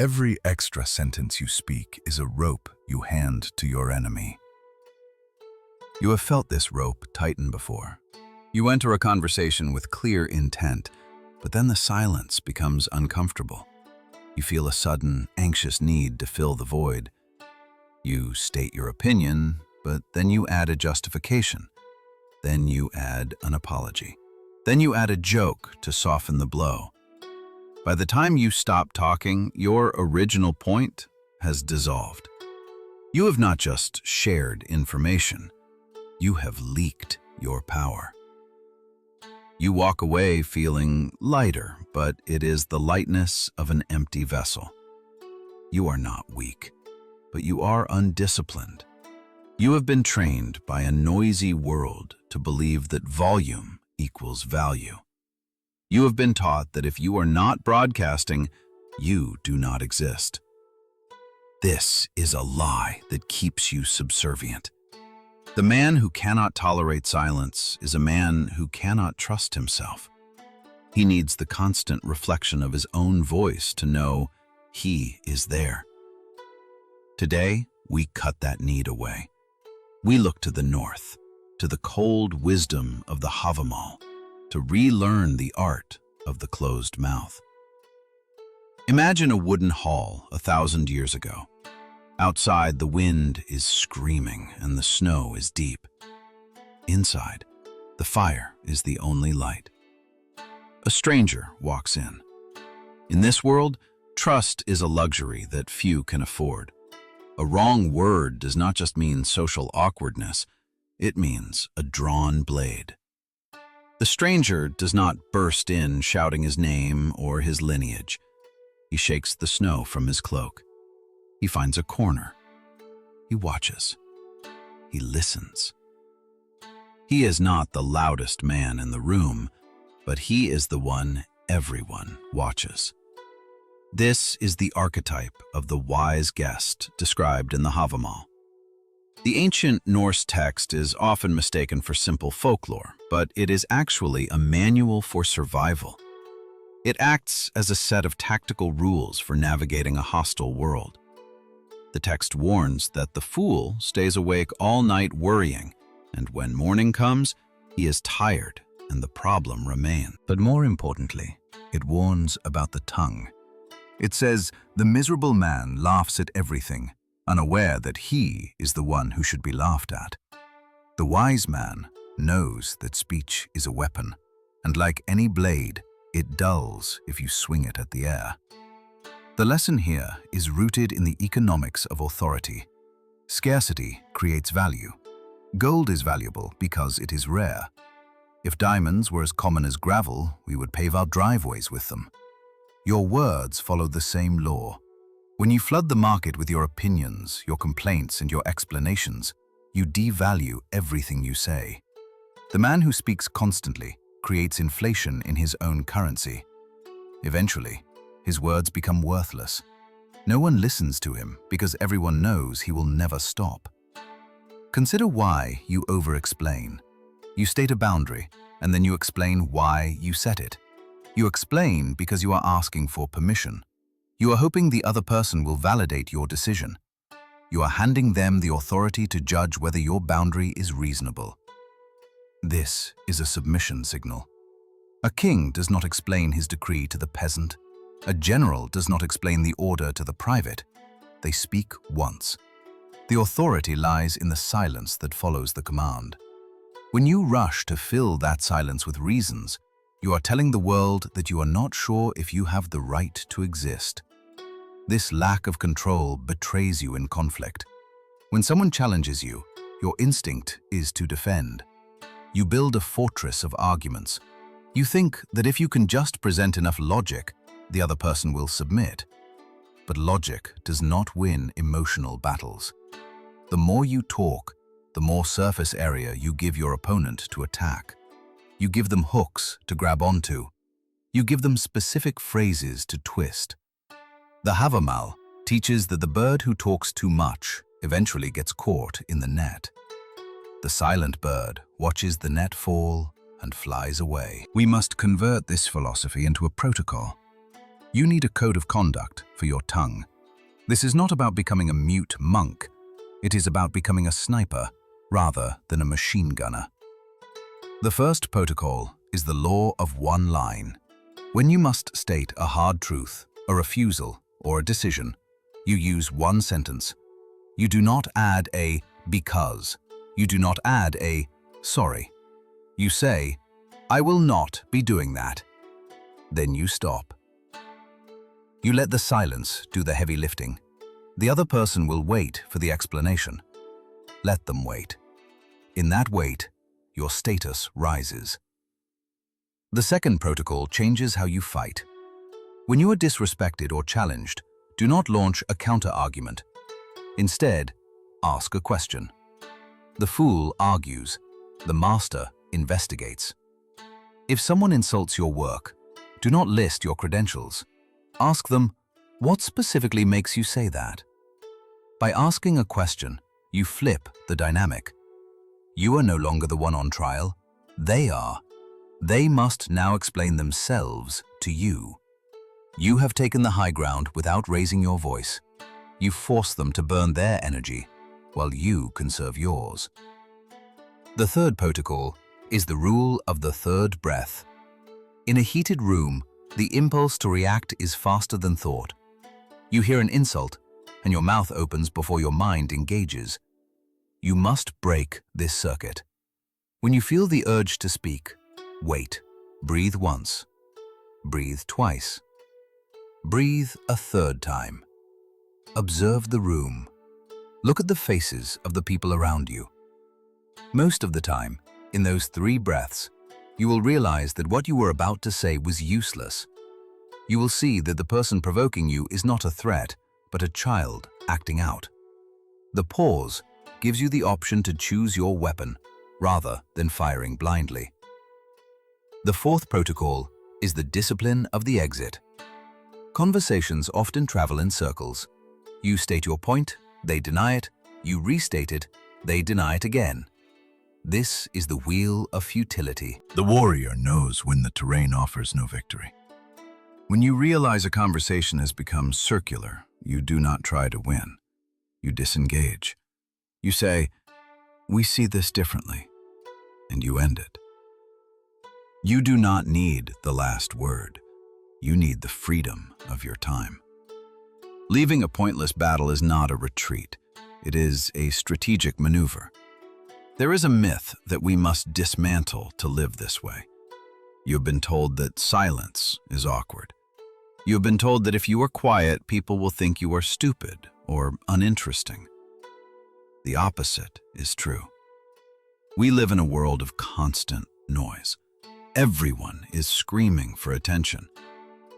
Every extra sentence you speak is a rope you hand to your enemy. You have felt this rope tighten before. You enter a conversation with clear intent, but then the silence becomes uncomfortable. You feel a sudden, anxious need to fill the void. You state your opinion, but then you add a justification. Then you add an apology. Then you add a joke to soften the blow. By the time you stop talking, your original point has dissolved. You have not just shared information, you have leaked your power. You walk away feeling lighter, but it is the lightness of an empty vessel. You are not weak, but you are undisciplined. You have been trained by a noisy world to believe that volume equals value. You have been taught that if you are not broadcasting, you do not exist. This is a lie that keeps you subservient. The man who cannot tolerate silence is a man who cannot trust himself. He needs the constant reflection of his own voice to know he is there. Today, we cut that need away. We look to the north, to the cold wisdom of the Havamal, to relearn the art of the closed mouth. Imagine a wooden hall 1,000 years ago. Outside, the wind is screaming and the snow is deep. Inside, the fire is the only light. A stranger walks in. In this world, trust is a luxury that few can afford. A wrong word does not just mean social awkwardness, it means a drawn blade. The stranger does not burst in shouting his name or his lineage. He shakes the snow from his cloak. He finds a corner. He watches. He listens. He is not the loudest man in the room, but he is the one everyone watches. This is the archetype of the wise guest described in the Havamal. The ancient Norse text is often mistaken for simple folklore, but it is actually a manual for survival. It acts as a set of tactical rules for navigating a hostile world. The text warns that the fool stays awake all night worrying, and when morning comes, he is tired and the problem remains. But more importantly, it warns about the tongue. It says, "The miserable man laughs at everything, unaware that he is the one who should be laughed at. The wise man knows that speech is a weapon, and like any blade, it dulls if you swing it at the air." The lesson here is rooted in the economics of authority. Scarcity creates value. Gold is valuable because it is rare. If diamonds were as common as gravel, we would pave our driveways with them. Your words follow the same law. When you flood the market with your opinions, your complaints, and your explanations, you devalue everything you say. The man who speaks constantly creates inflation in his own currency. Eventually, his words become worthless. No one listens to him because everyone knows he will never stop. Consider why you over-explain. You state a boundary, and then you explain why you set it. You explain because you are asking for permission. You are hoping the other person will validate your decision. You are handing them the authority to judge whether your boundary is reasonable. This is a submission signal. A king does not explain his decree to the peasant. A general does not explain the order to the private. They speak once. The authority lies in the silence that follows the command. When you rush to fill that silence with reasons, you are telling the world that you are not sure if you have the right to exist. This lack of control betrays you in conflict. When someone challenges you, your instinct is to defend. You build a fortress of arguments. You think that if you can just present enough logic, the other person will submit. But logic does not win emotional battles. The more you talk, the more surface area you give your opponent to attack. You give them hooks to grab onto. You give them specific phrases to twist. The Havamal teaches that the bird who talks too much eventually gets caught in the net. The silent bird watches the net fall and flies away. We must convert this philosophy into a protocol. You need a code of conduct for your tongue. This is not about becoming a mute monk. It is about becoming a sniper rather than a machine gunner. The first protocol is the law of one line. When you must state a hard truth, a refusal, or a decision, you use one sentence. You do not add a because. You do not add a sorry. You say, I will not be doing that. Then you stop. You let the silence do the heavy lifting. The other person will wait for the explanation. Let them wait. In that wait, your status rises. The second protocol changes how you fight. When you are disrespected or challenged, do not launch a counter-argument. Instead, ask a question. The fool argues. The master investigates. If someone insults your work, do not list your credentials. Ask them, what specifically makes you say that? By asking a question, you flip the dynamic. You are no longer the one on trial. They are. They must now explain themselves to you. You have taken the high ground without raising your voice. You force them to burn their energy, while you conserve yours. The third protocol is the rule of the third breath. In a heated room, the impulse to react is faster than thought. You hear an insult, and your mouth opens before your mind engages. You must break this circuit. When you feel the urge to speak, wait. Breathe once. Breathe twice. Breathe a third time. Observe the room. Look at the faces of the people around you. Most of the time, in those 3 breaths, you will realize that what you were about to say was useless. You will see that the person provoking you is not a threat, but a child acting out. The pause gives you the option to choose your weapon, rather than firing blindly. The fourth protocol is the discipline of the exit. Conversations often travel in circles. You state your point, they deny it, you restate it, they deny it again. This is the wheel of futility. The warrior knows when the terrain offers no victory. When you realize a conversation has become circular, you do not try to win. You disengage. You say, we see this differently, and you end it. You do not need the last word. You need the freedom of your time. Leaving a pointless battle is not a retreat. It is a strategic maneuver. There is a myth that we must dismantle to live this way. You have been told that silence is awkward. You have been told that if you are quiet, people will think you are stupid or uninteresting. The opposite is true. We live in a world of constant noise. Everyone is screaming for attention.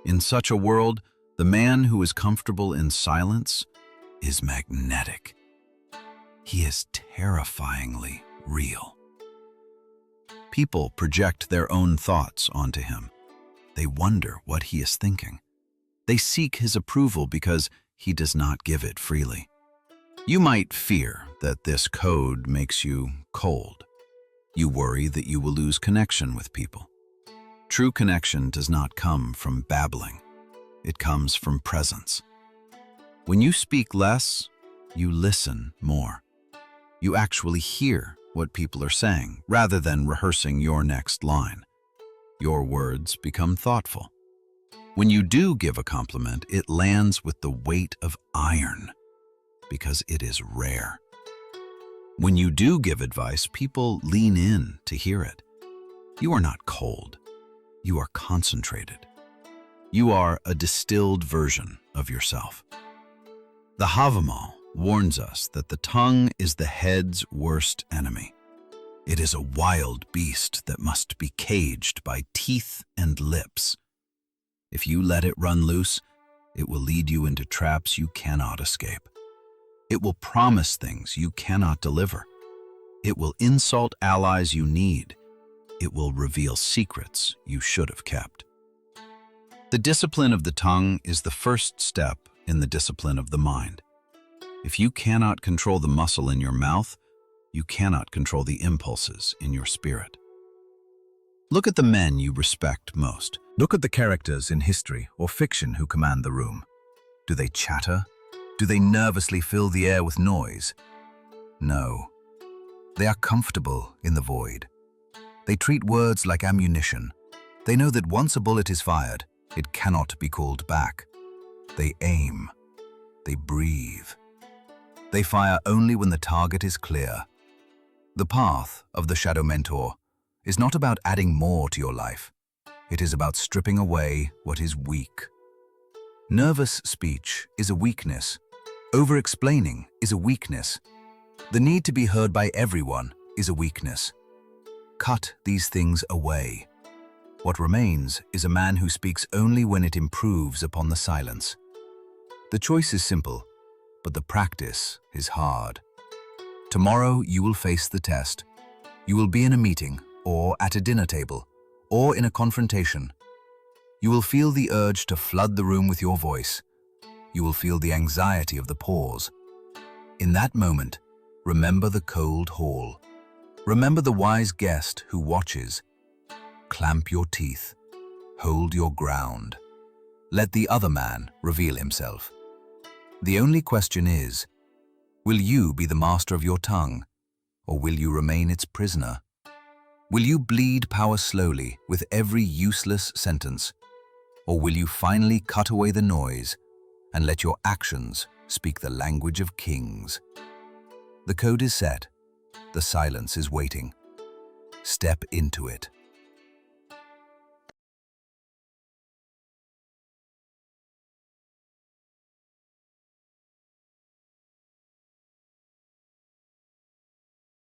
In such a world, the man who is comfortable in silence is magnetic. He is terrifyingly real. People project their own thoughts onto him. They wonder what he is thinking. They seek his approval because he does not give it freely. You might fear that this code makes you cold. You worry that you will lose connection with people. True connection does not come from babbling. It comes from presence. When you speak less, you listen more. You actually hear what people are saying rather than rehearsing your next line. Your words become thoughtful. When you do give a compliment, it lands with the weight of iron because it is rare. When you do give advice, people lean in to hear it. You are not cold. You are concentrated. You are a distilled version of yourself. The Havamal warns us that the tongue is the head's worst enemy. It is a wild beast that must be caged by teeth and lips. If you let it run loose, it will lead you into traps you cannot escape. It will promise things you cannot deliver. It will insult allies you need. It will reveal secrets you should have kept. The discipline of the tongue is the first step in the discipline of the mind. If you cannot control the muscle in your mouth, you cannot control the impulses in your spirit. Look at the men you respect most. Look at the characters in history or fiction who command the room. Do they chatter? Do they nervously fill the air with noise? No. They are comfortable in the void. They treat words like ammunition. They know that once a bullet is fired, it cannot be called back. They aim. They breathe. They fire only when the target is clear. The path of the Shadow Mentor is not about adding more to your life. It is about stripping away what is weak. Nervous speech is a weakness. Over-explaining is a weakness. The need to be heard by everyone is a weakness. Cut these things away. What remains is a man who speaks only when it improves upon the silence. The choice is simple, but the practice is hard. Tomorrow you will face the test. You will be in a meeting, or at a dinner table, or in a confrontation. You will feel the urge to flood the room with your voice. You will feel the anxiety of the pause. In that moment, remember the cold hall. Remember the wise guest who watches. Clamp your teeth. Hold your ground. Let the other man reveal himself. The only question is, will you be the master of your tongue, or will you remain its prisoner? Will you bleed power slowly with every useless sentence, or will you finally cut away the noise and let your actions speak the language of kings? The code is set. The silence is waiting. Step into it.